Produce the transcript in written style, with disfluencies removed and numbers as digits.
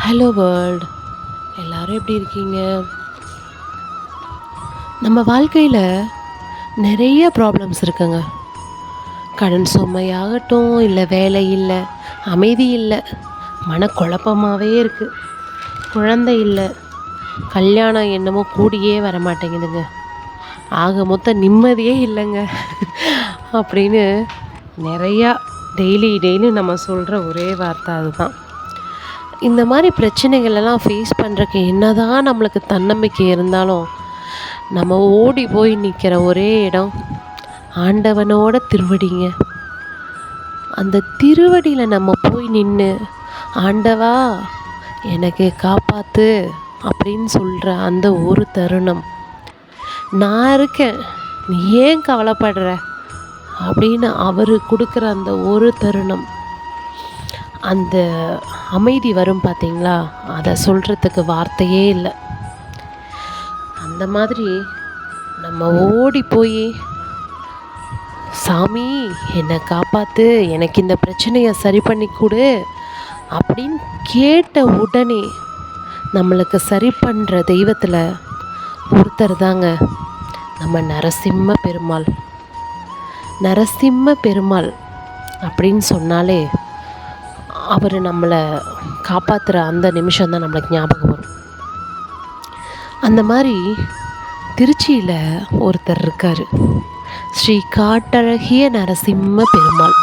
Hello world, எல்லாரும் எப்படி இருக்கீங்க? நம்ம வாழ்க்கையில் நிறைய ப்ராப்ளம்ஸ் இருக்குங்க. கடன் சுமையாகட்டும், இல்லை வேலை இல்லை, அமைதி இல்லை, மனக்குழப்பமாகவே இருக்குது, குழந்தை இல்லை, கல்யாணம் என்னமோ கூடியே வர மாட்டேங்குதுங்க, ஆக மொத்த நிம்மதியே இல்லைங்க அப்படின்னு நிறையா டெய்லி நம்ம சொல்கிற ஒரே வார்த்தை அதுதான். இந்த மாதிரி பிரச்சனைகளெல்லாம் ஃபேஸ் பண்ணுறக்கு என்ன தான் நம்மளுக்கு தன்னம்பிக்கை இருந்தாலும், நம்ம ஓடி போய் நிற்கிற ஒரே இடம் ஆண்டவனோட திருவடிங்க. அந்த திருவடியில் நம்ம போய் நின்று, ஆண்டவா எனக்கு காப்பாற்று அப்படின்னு சொல்கிற அந்த ஒரு தருணம், நான் இருக்கேன், நீ ஏன் கவலைப்படுற அப்படின்னு அவர் கொடுக்குற அந்த ஒரு தருணம், அந்த அமைதி வரும் பார்த்தீங்களா, அதை சொல்கிறதுக்கு வார்த்தையே இல்லை. அந்த மாதிரி நம்ம ஓடி போய், சாமி என்னை காப்பாற்று, எனக்கு இந்த பிரச்சனையை சரி பண்ணி கொடு அப்படின்னு கேட்ட உடனே நம்மளுக்கு சரி பண்ணுற தெய்வத்தில் ஒருத்தர் தாங்க நம்ம நரசிம்ம பெருமாள். நரசிம்ம பெருமாள் அப்படின்னு சொன்னாலே அவர் நம்மளை காப்பாற்றுற அந்த நிமிஷம்தான் நம்மளுக்கு ஞாபகம் வரும். அந்த மாதிரி திருச்சியில் ஒருத்தர் இருக்கார், ஸ்ரீ காட்டழகிய நரசிம்ம பெருமாள்.